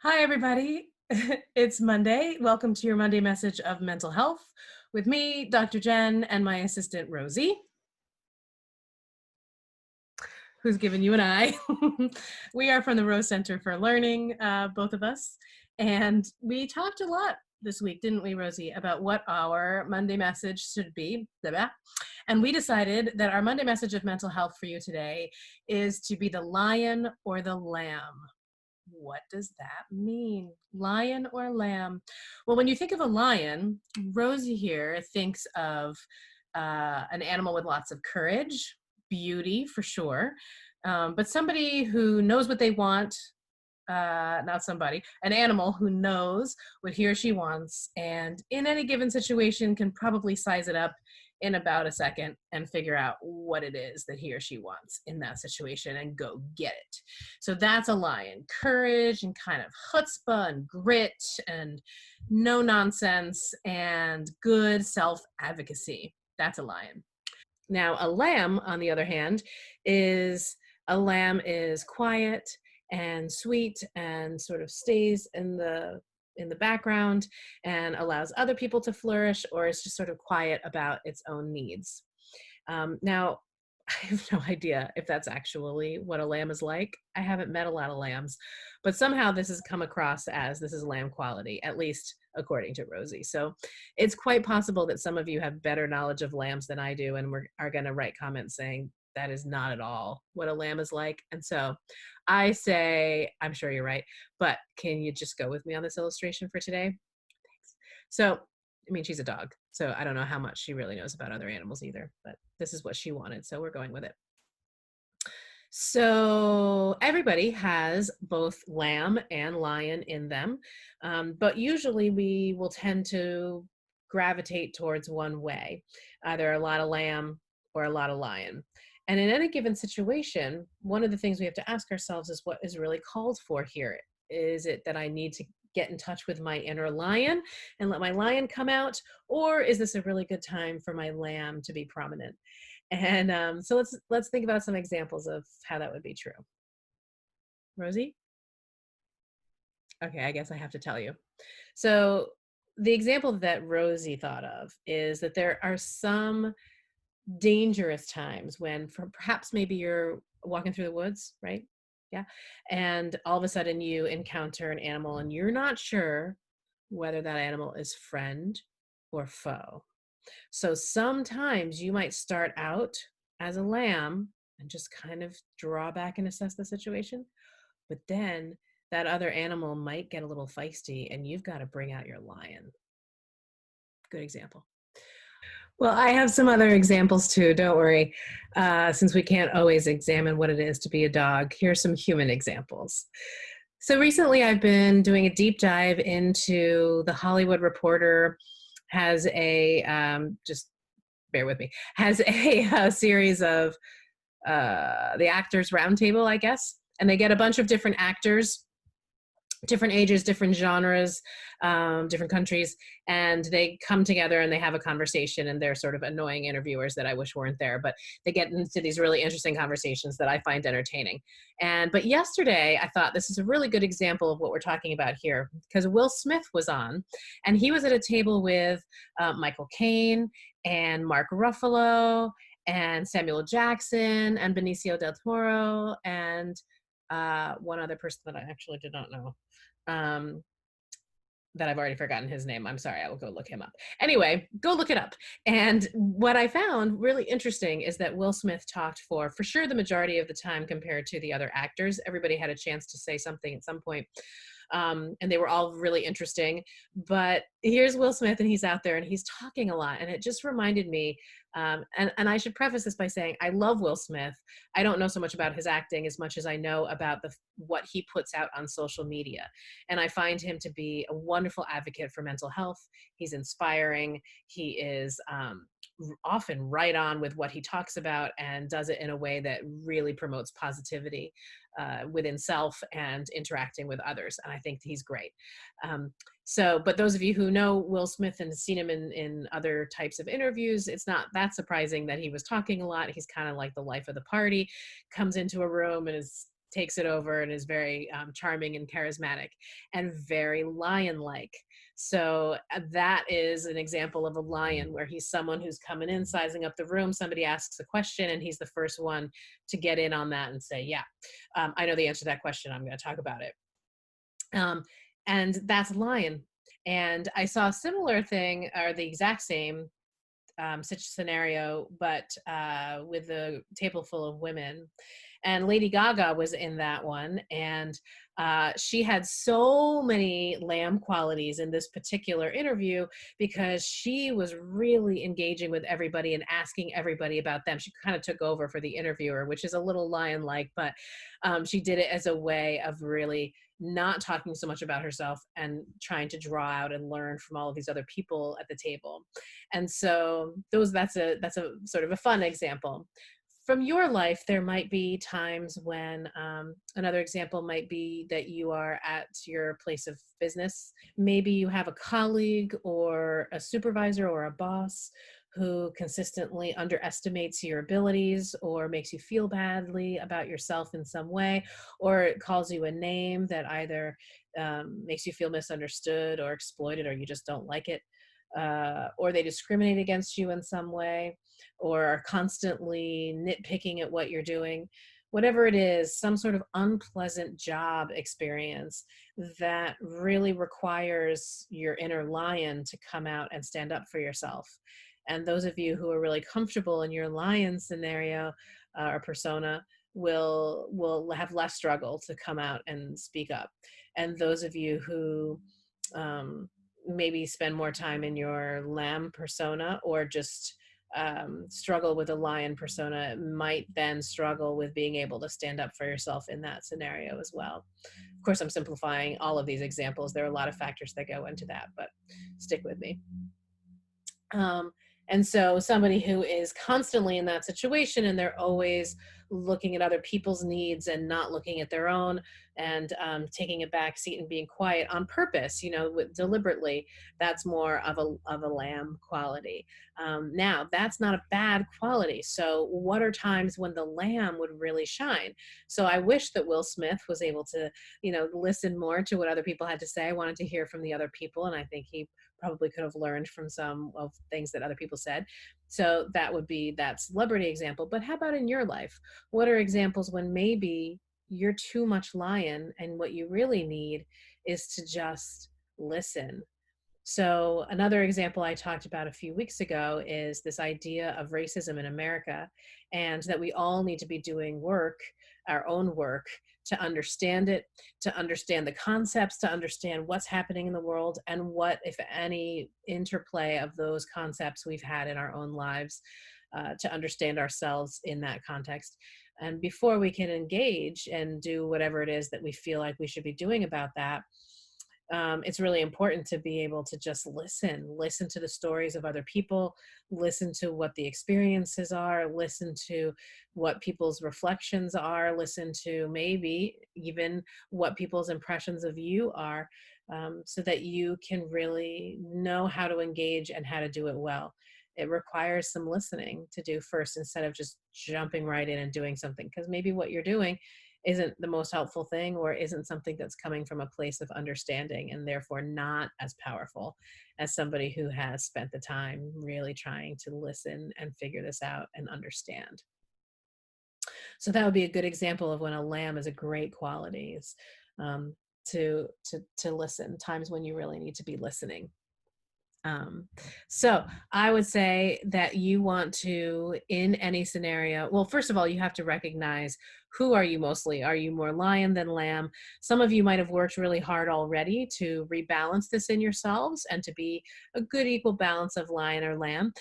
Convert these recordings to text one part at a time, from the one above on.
Hi, everybody. It's Monday. Welcome to your Monday message of mental health with me, Dr. Jen, and my assistant, Rosie, who's giving you an eye. We are from the Rose Center for Learning, both of us. And we talked a lot this week, didn't we, Rosie, about what our Monday message should be. Blah, blah. And we decided that our Monday message of mental health for you today is to be the lion or the lamb. What does that mean? Lion or lamb? Well, when you think of a lion, Rosie here thinks of an animal with lots of courage, beauty for sure, but somebody who knows what they want, not somebody, an animal who knows what he or she wants, and in any given situation can probably size it up in about a second and figure out what it is that he or she wants in that situation and go get it. So that's a lion. Courage and kind of chutzpah and grit and no nonsense and good self advocacy. That's a lion. Now, a lamb, on the other hand, is a lamb is quiet and sweet and sort of stays in the background and allows other people to flourish, or is just sort of quiet about its own needs. Now, I have no idea if that's actually what a lamb is like. I haven't met a lot of lambs, but somehow this has come across as this is lamb quality, at least according to Rosie. So it's quite possible that some of you have better knowledge of lambs than I do and are going to write comments saying that is not at all what a lamb is like. And so I say, I'm sure you're right, but can you just go with me on this illustration for today? Thanks. So I mean, she's a dog, so I don't know how much she really knows about other animals either, but this is what she wanted, so we're going with it. So everybody has both lamb and lion in them, but usually we will tend to gravitate towards one way, either a lot of lamb or a lot of lion. And in any given situation, one of the things we have to ask ourselves is what is really called for here. Is it that I need to get in touch with my inner lion and let my lion come out, or is this a really good time for my lamb to be prominent? And so let's think about some examples of how that would be true. Rosie? Okay, I guess I have to tell you. So the example that Rosie thought of is that there are some dangerous times when perhaps maybe you're walking through the woods, right? Yeah. And all of a sudden you encounter an animal and you're not sure whether that animal is friend or foe. So sometimes you might start out as a lamb and just kind of draw back and assess the situation. But then that other animal might get a little feisty and you've got to bring out your lion. Good example. Well, I have some other examples too, don't worry. Since we can't always examine what it is to be a dog, here's some human examples. So recently I've been doing a deep dive into The Hollywood Reporter has a, just bear with me, has a series of the Actors Roundtable, I guess. And they get a bunch of different actors, different ages, different genres, different countries, and they come together and they have a conversation, and they're sort of annoying interviewers that I wish weren't there, but they get into these really interesting conversations that I find entertaining. But yesterday I thought this is a really good example of what we're talking about here, because Will Smith was on, and he was at a table with Michael Caine and Mark Ruffalo and Samuel Jackson and Benicio del Toro and one other person that I actually did not know, um, that I've already forgotten his name. I'm sorry, I will go look him up. Anyway, go look it up. And what I found really interesting is that Will Smith talked for sure the majority of the time compared to the other actors. Everybody had a chance to say something at some point. And they were all really interesting. But here's Will Smith, and he's out there and he's talking a lot. And it just reminded me, and I should preface this by saying I love Will Smith. I don't know so much about his acting as much as I know about what he puts out on social media. And I find him to be a wonderful advocate for mental health. He's inspiring. He is often right on with what he talks about and does it in a way that really promotes positivity within self and interacting with others. And I think he's great. But those of you who know Will Smith and seen him in other types of interviews, it's not that surprising that he was talking a lot. He's kind of like the life of the party, comes into a room and is takes it over and is very charming and charismatic and very lion-like. So that is an example of a lion where he's someone who's coming in, sizing up the room. Somebody asks a question, and he's the first one to get in on that and say, "Yeah, I know the answer to that question. I'm going to talk about it." Um, and that's lion. And I saw a similar thing, or the exact same such scenario, but with a table full of women. And Lady Gaga was in that one. And she had so many lamb qualities in this particular interview because she was really engaging with everybody and asking everybody about them. She kind of took over for the interviewer, which is a little lion like, but she did it as a way of really not talking so much about herself and trying to draw out and learn from all of these other people at the table. And so that's a sort of a fun example. From your life, there might be times when another example might be that you are at your place of business. Maybe you have a colleague or a supervisor or a boss who consistently underestimates your abilities or makes you feel badly about yourself in some way, or calls you a name that either makes you feel misunderstood or exploited, or you just don't like it, or they discriminate against you in some way, or are constantly nitpicking at what you're doing. Whatever it is, some sort of unpleasant job experience that really requires your inner lion to come out and stand up for yourself. And those of you who are really comfortable in your lion scenario or persona will have less struggle to come out and speak up. And those of you who um, maybe spend more time in your lamb persona, or just struggle with a lion persona, might then struggle with being able to stand up for yourself in that scenario as well. Of course, I'm simplifying all of these examples. There are a lot of factors that go into that, but stick with me. Um, and so somebody who is constantly in that situation and they're always looking at other people's needs and not looking at their own, and taking a back seat and being quiet on purpose, deliberately, that's more of a lamb quality. Now, that's not a bad quality. So what are times when the lamb would really shine? So I wish that Will Smith was able to, listen more to what other people had to say. I wanted to hear from the other people, and I think he probably could have learned from some of things that other people said. So that would be that celebrity example. But how about in your life? What are examples when maybe you're too much lion and what you really need is to just listen? So another example I talked about a few weeks ago is this idea of racism in America, and that we all need to be doing work, our own work, to understand it, to understand the concepts, to understand what's happening in the world, and what, if any, interplay of those concepts we've had in our own lives, to understand ourselves in that context. And before we can engage and do whatever it is that we feel like we should be doing about that, it's really important to be able to just listen to the stories of other people, listen to what the experiences are, listen to what people's reflections are, listen to maybe even what people's impressions of you are, so that you can really know how to engage and how to do it well. It requires some listening to do first, instead of just jumping right in and doing something, because maybe what you're doing isn't the most helpful thing, or isn't something that's coming from a place of understanding, and therefore not as powerful as somebody who has spent the time really trying to listen and figure this out and understand. So that would be a good example of when a lamb is a great quality, is um, to listen, times when you really need to be listening. Um, so I would say that you want to, in any scenario, well, first of all, you have to recognize, who are you mostly? Are you more lion than lamb? Some of you might have worked really hard already to rebalance this in yourselves and to be a good equal balance of lion or lamb.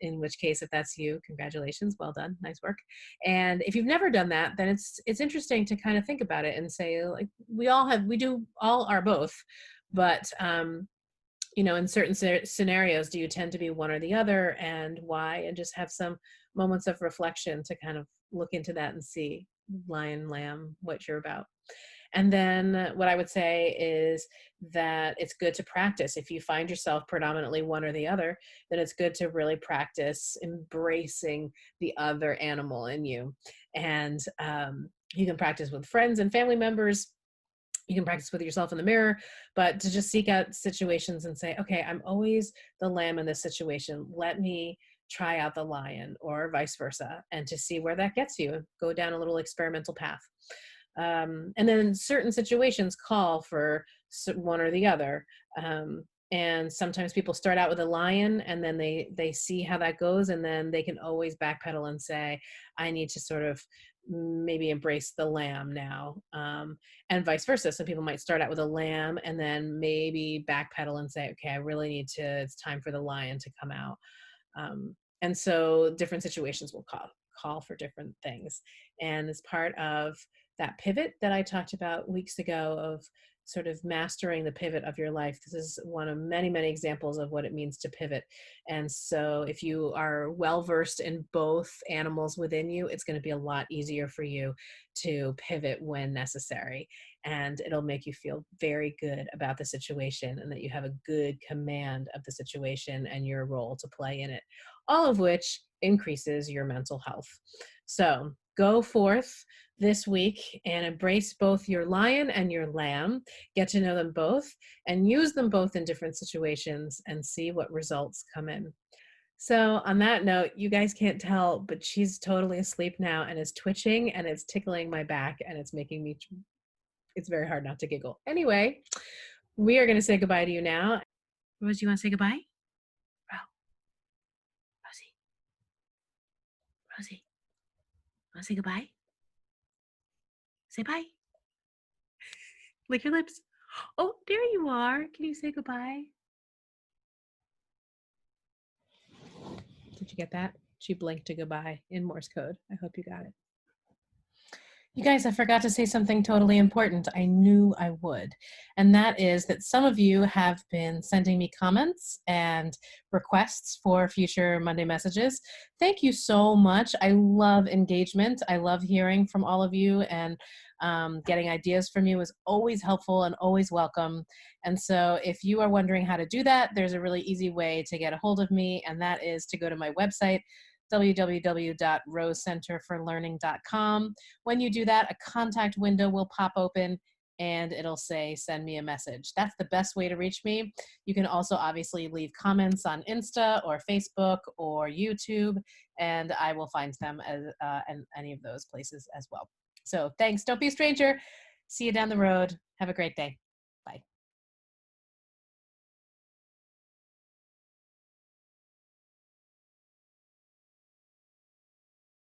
In which case, if that's you, congratulations, well done, nice work. And if you've never done that, then it's interesting to kind of think about it and say, like, we do all are both, but in certain scenarios, do you tend to be one or the other, and why? And just have some moments of reflection to kind of look into that and see, lion, lamb, what you're about. And then what I would say is that it's good to practice. If you find yourself predominantly one or the other, then it's good to really practice embracing the other animal in you. And You can practice with friends and family members. You can practice with yourself in the mirror, but to just seek out situations and say, okay, I'm always the lamb in this situation. Let me try out the lion, or vice versa, and to see where that gets you. Go down a little experimental path. And then certain situations call for one or the other. And sometimes people start out with a lion, and then they see how that goes, and then they can always backpedal and say, I need to sort of maybe embrace the lamb now, and vice versa. Some people might start out with a lamb and then maybe backpedal and say, okay, I really need to, it's time for the lion to come out. And so different situations will call for different things. And as part of that pivot that I talked about weeks ago, of sort of mastering the pivot of your life, this is one of many, many examples of what it means to pivot. And so if you are well versed in both animals within you, it's going to be a lot easier for you to pivot when necessary. And it'll make you feel very good about the situation, and that you have a good command of the situation and your role to play in it, all of which increases your mental health. So go forth this week and embrace both your lion and your lamb. Get to know them both and use them both in different situations and see what results come in. So on that note, you guys can't tell, but she's totally asleep now and is twitching, and it's tickling my back, and it's making me, it's very hard not to giggle. Anyway, we are going to say goodbye to you now. Rose, you want to say goodbye? Rosie, Rosie, want to say goodbye? Say bye. Lick your lips. Oh, there you are. Can you say goodbye? Did you get that? She blinked to goodbye in Morse code. I hope you got it. You guys, I forgot to say something totally important. I knew I would. And that is that some of you have been sending me comments and requests for future Monday messages. Thank you so much. I love engagement. I love hearing from all of you, and getting ideas from you is always helpful and always welcome. And so if you are wondering how to do that, there's a really easy way to get a hold of me, and that is to go to my website, www.rosecenterforlearning.com. When you do that, a contact window will pop open and it'll say, send me a message. That's the best way to reach me. You can also obviously leave comments on Insta or Facebook or YouTube, and I will find them as, in any of those places as well. So thanks. Don't be a stranger. See you down the road. Have a great day. Bye.